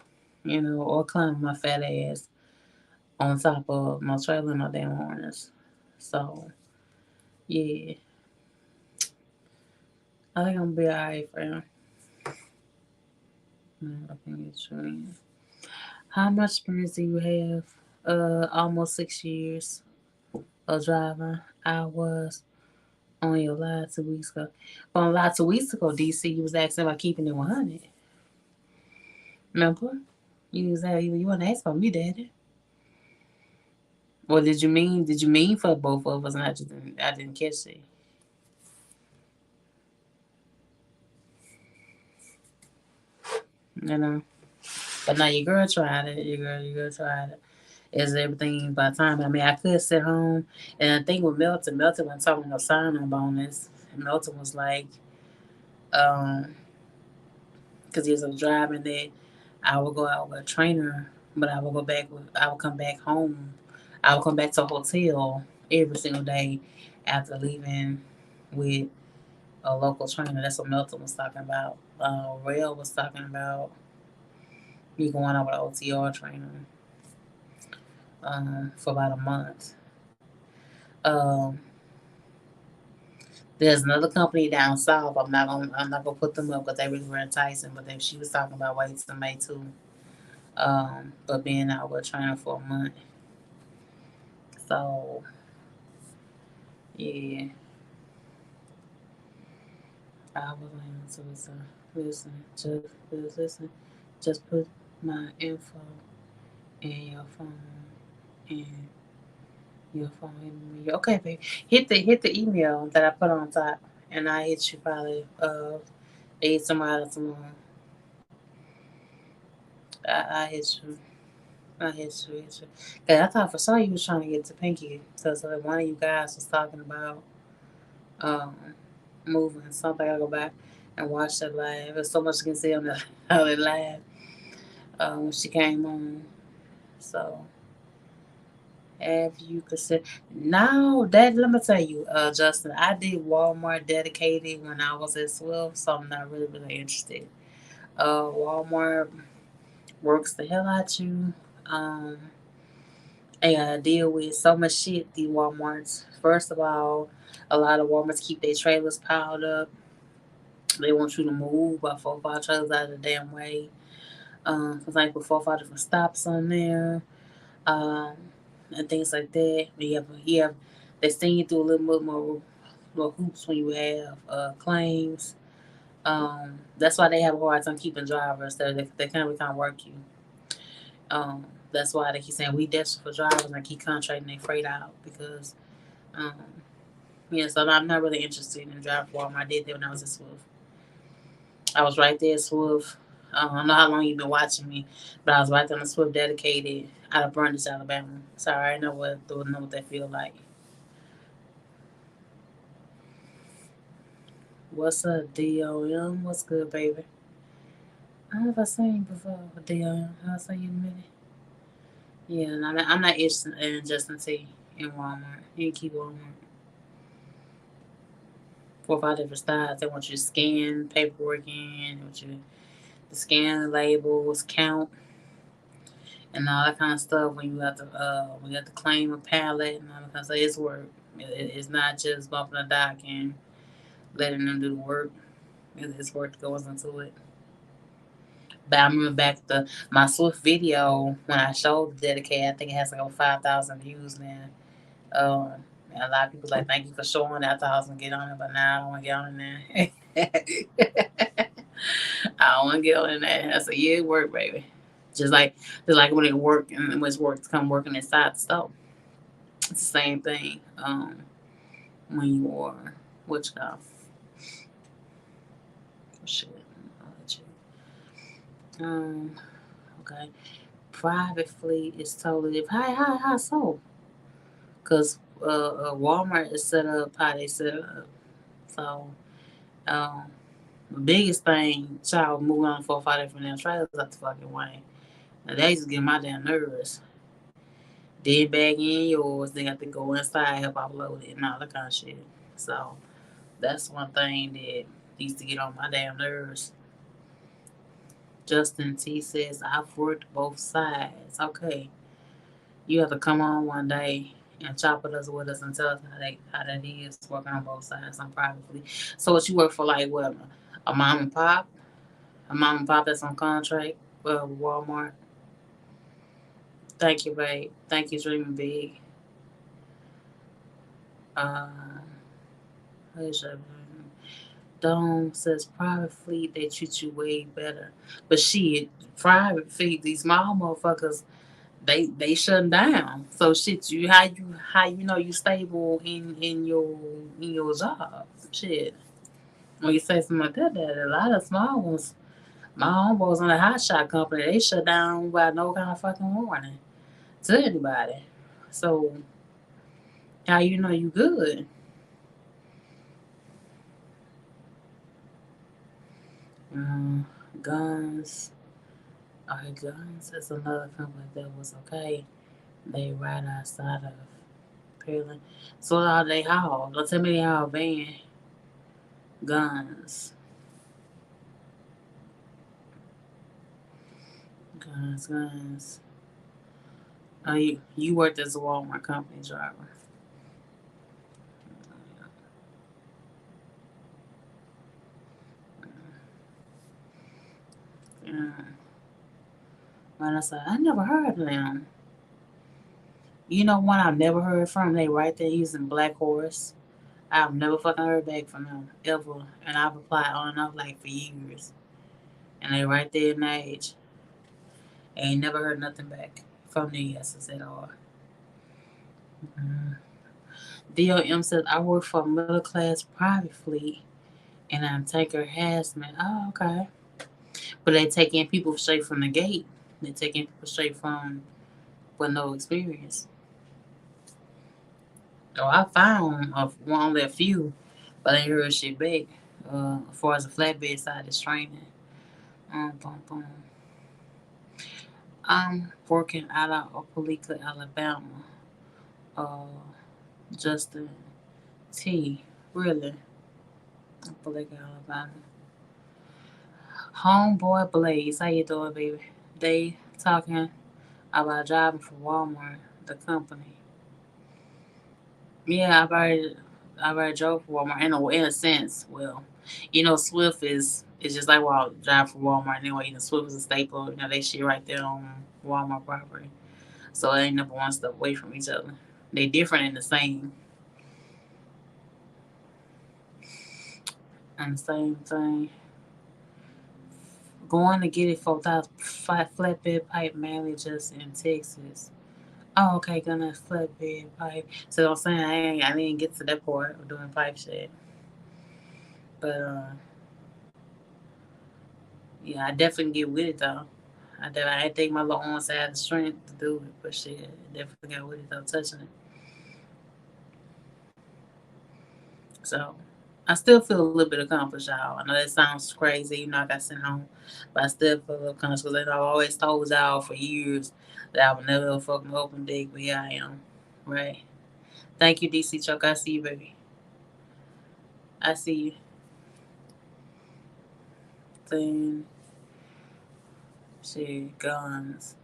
you know, or climb my fat ass on top of my trailer and my damn harness. So, yeah, I think I'm gonna be alright, friend. I think it's true. How much experience do you have? Almost 6 years of driving. I was on your live 2 weeks ago. On live 2 weeks ago, DC, you was asking about keeping it 100. Remember? You want to ask about me, Daddy? Or did you mean for both of us? And I didn't catch it. You know. But now your girl tried it. Your girl tried it. Is everything by the time? I mean, I could sit home, and the thing with Milton was talking about sign-on bonus. And Milton was like, um, because he was driving that I would go out with a trainer, but I would come back home. I would come back to a hotel every single day after leaving with a local trainer. That's what Milton was talking about. Rail was talking about me going out with an OTR trainer for about a month. Um, there's another company down south. I'm not gonna put them up because they really were enticing. But then she was talking about waiting till May too. But being out with a trainer for a month. So yeah, I was like, so listen, just put my info in your phone and your phone in me. Okay, babe. Hit the email that I put on top, and I hit you probably 8 tomorrow. I hit you. I hit you. Cause I thought for sure you was trying to get to Pinky. So like one of you guys was talking about um moving. Something I gotta go back and watch that live. There's so much you can see on the on the live when she came on. So have you considered now that let me tell you, Justin, I did Walmart dedicated when I was at Swift, so I'm not really interested. Walmart works the hell out you. Um and I deal with so much shit these Walmarts. First of all, a lot of Walmarts keep their trailers piled up. They want you to move about 4 or 5 trailers out of the damn way. Cause like with 4 or 5 different stops on there, um, and things like that. You have they send you through a little bit more hoops when you have claims. That's why they have a hard time keeping drivers. They kind of work you. Um, That's why they keep saying we desperate for drivers and keep contracting their freight out because, um, yeah. So I'm not really interested in driving for Walmart. I did that when I was in Swift. I was right there at Swift. I don't know how long you've been watching me, but I was right there on the Swift dedicated out of Brundage, Alabama. Sorry, I know what that feel like. What's up, DOM? What's good, baby? I don't know if I seen you before, DOM. I'll see you in a minute. Yeah, and I'm not interested in Justin T in Walmart. You can keep Walmart. 4 or 5 different styles. They want you to scan paperwork in, they want you to scan labels, count, and all that kind of stuff. When you have to claim a pallet and all that kind of stuff, it's work. It's not just bumping a dock and letting them do the work. It's work that goes into it. But I remember back to my Swift video when I showed the dedicated. I think it has like over 5,000 views now. And a lot of people like, thank you for showing that. I thought I was gonna get on it, but now I don't want to get on it now. I don't want to get on it now. I said, yeah, it worked, baby. Just like when it work and when it's work to come working inside the store. It's the same thing. When you are what you call shit. I'll let you. Okay. Private fleet is totally different. How so? Because Walmart is set up how they set up. So, um, the biggest thing, child moving on 4 or 5 different damn trailers out the fucking way. Now, they just get my damn nervous. Then bag in yours, they got to go inside, help upload it, and all that kind of shit. So, that's one thing that used to get on my damn nerves. Justin T says, I've worked both sides. Okay. You have to come on one day and chop with us and tell us how that is working on both sides on privately. So what you work for like what a mom and pop? A mom and pop that's on contract with Walmart. Thank you, babe. Thank you, dreaming big. Uh Dome says private fleet they treat you way better. But shit, private fleet, these small motherfuckers they shutting down. So shit, you know you stable in your job. Shit. When you say something like that a lot of small ones, my homeboys on the hot shot company, they shut down without no kind of fucking warning to anybody. So how you know you good? Um, guns. Okay, guns is another company that was okay. They right outside of Pearland. So all they haul. Don't tell me they haul van guns. Guns. Oh, you worked as a Walmart company driver. Yeah. When I said I never heard of them. You know one I've never heard from. They right there using Black Horse. I've never fucking heard back from them ever, and I've applied on and off like for years. And they right there in the age. Ain't never heard nothing back from the yeses at all. Mm. DOM says I work for a middle class private fleet and I'm tanker harassment. Oh, okay. But they taking people straight from the gate. They taking people straight from with no experience. Oh, I found only a few, but I ain't heard shit back. As far as the flatbed side is training. Boom, boom. I'm working out of Opelika, Alabama. Uh, Justin T. Really? Opelika, Alabama. Homeboy Blaze, how you doing, baby? They talking about driving for Walmart, the company. Yeah, I already drove for Walmart in a sense. Well, Swift is just like drive for Walmart anyway. Swift is a staple. They shit right there on Walmart property. So they ain't never one step away from each other. They different in the same and the same thing. Going to get it 4,000 flatbed pipe mainly just in Texas. Oh, okay, gonna flatbed pipe. So I'm saying I didn't get to that part of doing pipe shit. But yeah, I definitely get with it though. I think my little arms had the strength to do it, but shit, I definitely got with it though, touching it. So I still feel a little bit accomplished, y'all. I know that sounds crazy, you know, I got sent home, but I still feel accomplished because I've always told y'all for years that I would never fucking open dick, but yeah, I am. Right. Thank you, DC Chuck. I see you, baby. I see you. Thing, shit, guns,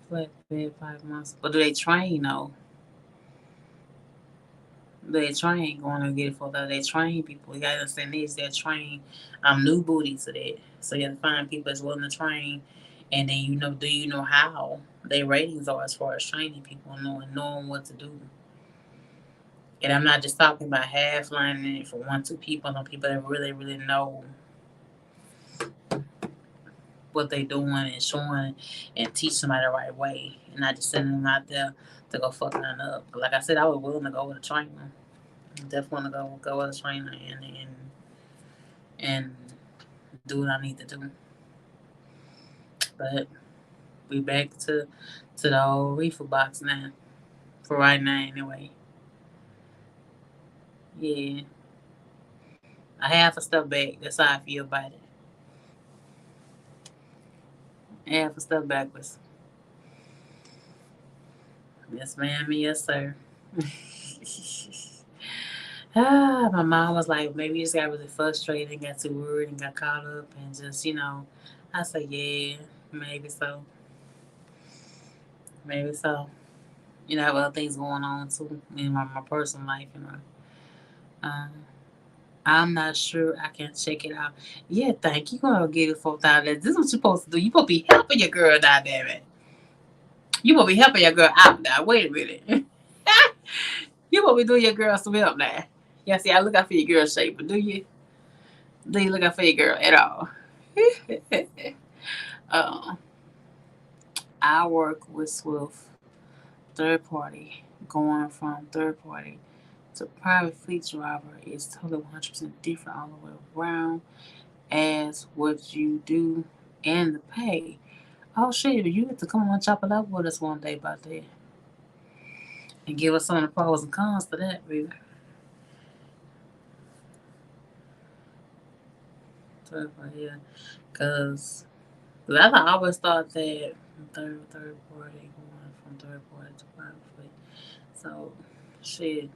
flatbed, 5 months. But do they train though? They train going to get it for that. They train people. You gotta understand this. They're trained. I'm new booty to that. So you have to find people that's willing to train. And then do you know how their ratings are as far as training people, knowing what to do. And I'm not just talking about half lining it for one, two people. No people that really, really know what they doing and showing and teach somebody the right way. And not just sending them out there to go fuck nothing up. But like I said, I was willing to go with a trainer. Definitely want to go with a trainer and do what I need to do. But we back to the old reefer box now. For right now anyway. Yeah. I have a step back. That's how I feel about it. I have a step backwards. Yes, ma'am, yes, sir. My mom was like, maybe you just got really frustrated and got too worried and got caught up and just, I said, yeah, maybe so. Maybe so. I have other things going on too in my personal life. Um, I'm not sure I can check it out. Yeah, thank you. Gonna get it 4,000. This is what you're supposed to do. You supposed to be helping your girl now, damn it. You supposed to be helping your girl out now. Wait a minute. You supposed to be doing your girl some help now. Yeah, see, I look out for your girl shape, but do you? Do you look out for your girl at all? uh, I work with Swift, third party, going from third party to private fleet driver is totally 100% different all the way around as what you do and the pay. Oh shit, you have to come on chop it up with us one day about that. And give us some of the pros and cons to that, baby. So, yeah, cause I always thought that third party going from third party to private fleet. So shit,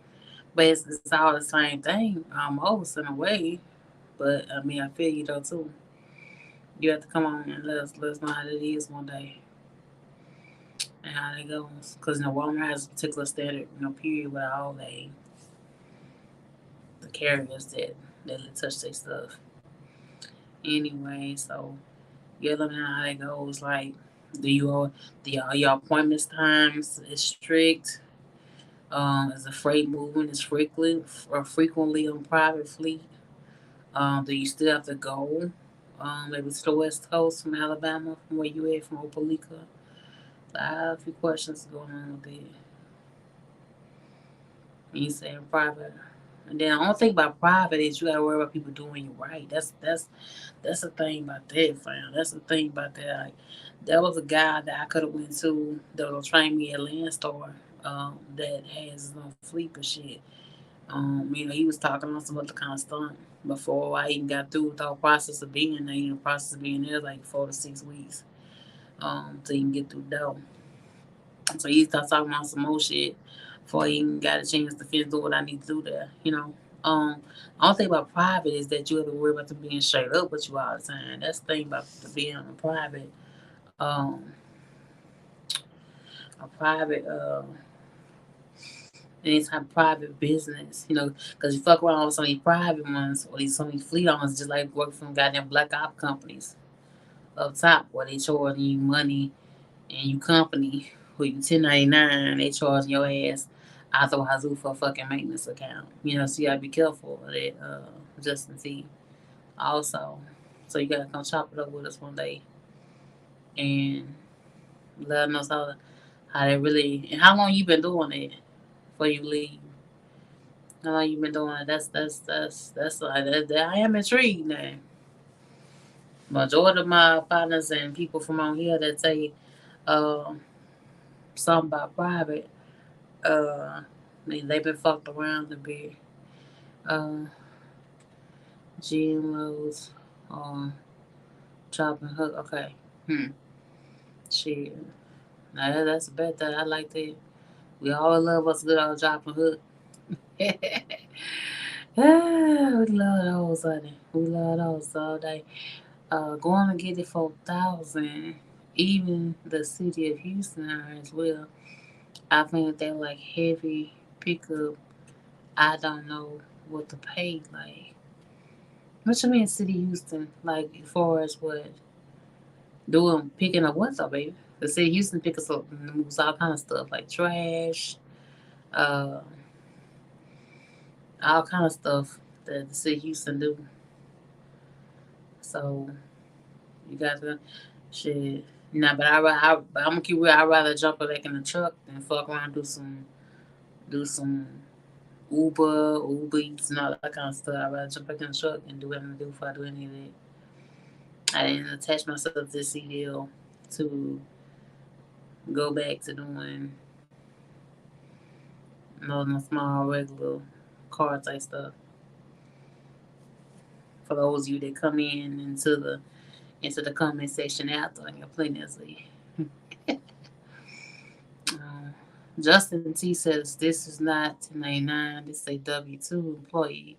but it's all the same thing almost in a way. But I mean, I feel you though too. You have to come on and let us know how it is one day and how it goes. Because Walmart has a particular standard, period with all the carriers that touch their stuff. Anyway, so yeah, let me know how that goes. Like, do you all your appointments times is strict? Is the freight movement is frequently on private fleet? Do you still have to go? Maybe to the west coast from Alabama, from where you at, from Opelika. I have a few questions going on with it. And you saying private. And then the only thing about private is you gotta worry about people doing you right. That's the thing about that, fam. That's the thing about that. Like, there was a guy that I could have went to that will train me at Landstar, that has his own fleet and shit. He was talking on some other kind of stunt before I even got through with the whole process of being there. The process of being there is like 4 to 6 weeks, to even get through the door. So he started talking about some more shit before he even got a chance to finish doing what I need to do there. Um, the only thing about private is that you have to worry about them being straight up with you all the time. That's the thing about being a private, um, any type of private business, because you fuck around with some of these private ones or some of these fleet owners, just like work from goddamn black op companies up top where they charging you money and you company who you 1099, they charging your ass out the wazoo for a fucking maintenance account. So you gotta be careful of that, Justin T. Also. So you gotta come chop it up with us one day and let us know how they really and how long you been doing it before you leave. How long you been doing it? That's like I am intrigued now. Majority of my partners and people from on here that say uh, something about private, I mean they've been fucked around a bit. Uh, GMOs, um, chopping hook. Okay, hmm, shit. Now that's a bad thing. I like that. We all love us a good old chopping hook. We love those, honey. We love those all day. Going to get it for 1,000. Even the city of Houston are as well. I think they're like heavy pickup. I don't know what to pay like. What you mean, city of Houston? Like as far as what doing picking up what's up, baby? The city of Houston picks up moves all kind of stuff like trash, uh, all kind of stuff that the city of Houston do. So you got to shit. Nah, but I'm gonna keep real. I'd rather jump back in the truck than fuck around do some Uber Eats and all that kind of stuff. I'd rather jump back in the truck and do what I'm gonna do before I do any of that. I didn't attach myself to this CDL to go back to doing no small regular car type stuff. For those of you that come in into the comment section after, I got plenty to say. Justin T says this is not 1099. This is a W-2 employee.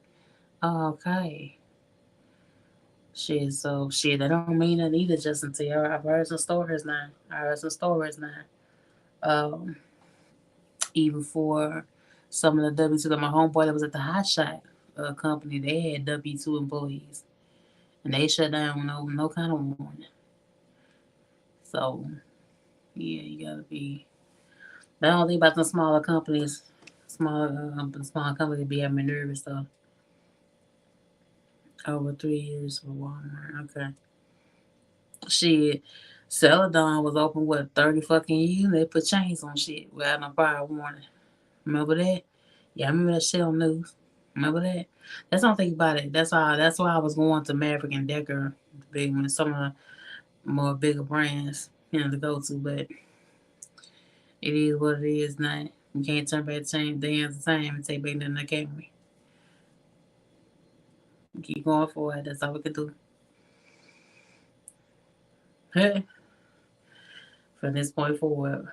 Oh, okay. Shit, so shit, that don't mean that either, Justin T. I've heard some stories now. I heard some stories now. Even for some of the W-2, like my homeboy that was at the Hot Shot company, they had W-2 employees. And they shut down with no kind of warning. So, yeah, you gotta be. The only thing about the smaller companies, small companies be having me nervous, though. Over 3 years for Walmart. Okay. Shit. Celadon was open, what, 30 fucking years? They put chains on shit without no prior warning. Remember that? Yeah, I remember that shit on news. Remember that? That's don't think about it. That's why I was going to Maverick and Decker, big one, some of the more bigger brands, to go to. But it is what it is now. You can't turn back the hands the same and take back nothing that came me. Keep going forward. That's all we can do. From this point forward.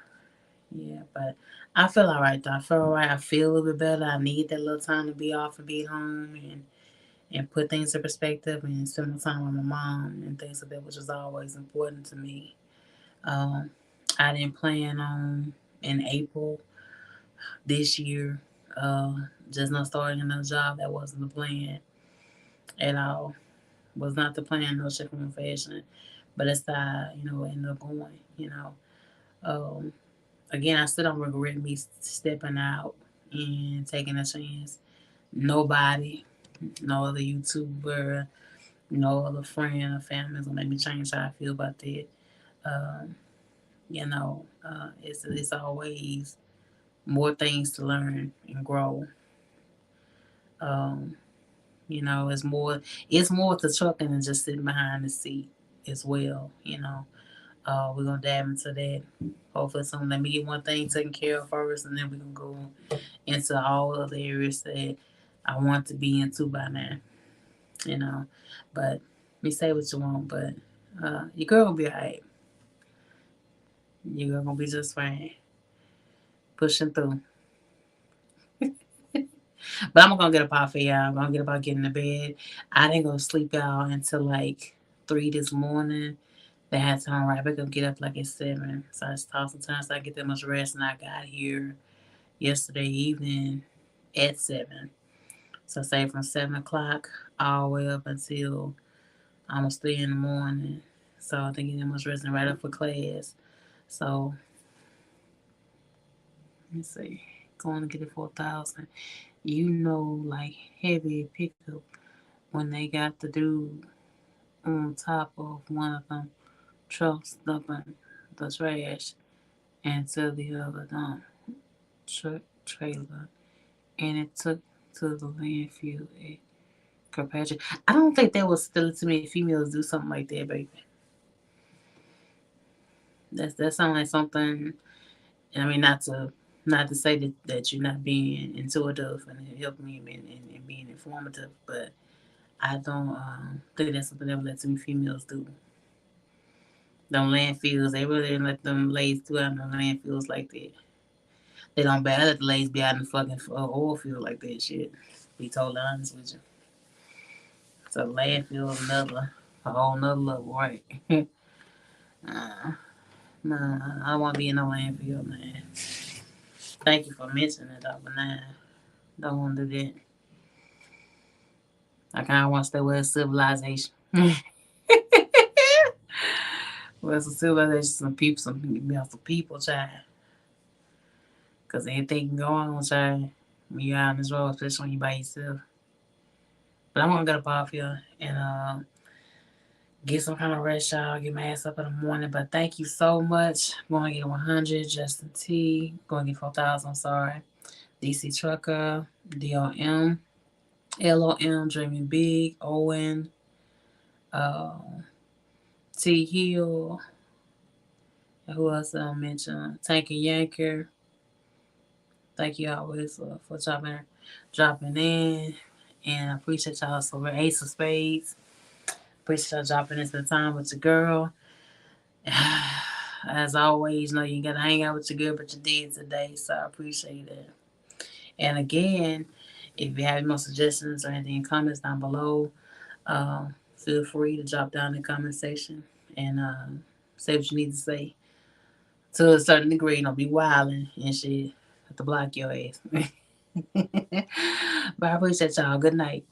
Yeah, but I feel all right though. I feel all right. I feel a little bit better. I need that little time to be off and be home and put things in perspective and spend more time with my mom and things like that, which is always important to me. Um, I didn't plan on in April this year, uh, just not starting another job. That wasn't the plan at all. Was not the plan, no shape, form, fashion. But it's how, ended up going, you know. Again, I still don't regret me stepping out and taking a chance. Nobody, no other YouTuber, no other friend or family is gonna make me change how I feel about that. Um, it's always more things to learn and grow. Um, it's more to trucking than just sitting behind the seat as well. We're gonna dive into that. Hopefully, soon. Let me get one thing taken care of first, and then we're gonna go into all other areas that I want to be into by now. You know, but you say what you want, but your girl gonna be alright. Your girl gonna be just fine, pushing through. But I'm gonna get up off of y'all. I'm gonna get about getting to bed. I didn't go to sleep y'all until like 3 this morning. They had time right back up, get up like at 7. So I just tossed some time so I get that much rest, and I got here yesterday evening at 7. So I stayed from 7 o'clock all the way up until almost 3 in the morning. So I think I was resting right up for class. So let's see, going to get it for 1,000. Like heavy pickup when they got to do on top of one of them trucks dumping the trash into the other trailer, and it took to the landfill at Kirkpatrick. I don't think that was still too many females do something like that, baby. That sounds like something. I mean, not to say that you're not being intuitive and helping me and being informative, but I don't think that's something that would let too many females do. Them landfills, they really let them ladies do out in the landfills like that. They don't bad let the ladies be out in the fucking oil field like that shit. Be totally honest with you. So landfill is a whole nother level, right? uh, nah, I don't want to be in no landfill, man. Thank you for mentioning it, though, but nah, don't want to do that. I kind of want to stay with civilization. Well, some civilization, some people, child. Because anything can go on, child. When you're out on this road, especially when you're by yourself. But I'm going to get up off here and get some kind of rest, y'all. Get my ass up in the morning. But thank you so much. I'm going to get 100. Justin T. Going to get 4,000. I'm sorry. DC Trucker. DOM. LOM. Dreaming Big. Owen. Uh, T Hill. Who else I mentioned? Tanky Yanker. Thank you always for dropping in. And I appreciate y'all. So we're Ace of Spades. Appreciate y'all dropping in some time with your girl. As always, you know you gotta hang out with your girl, but you did today, so I appreciate it. And again, if you have any more suggestions or anything, comments down below, feel free to drop down in the comment section and say what you need to say. To a certain degree, don't be wilding and shit. Have to block your ass. But I appreciate y'all. Good night.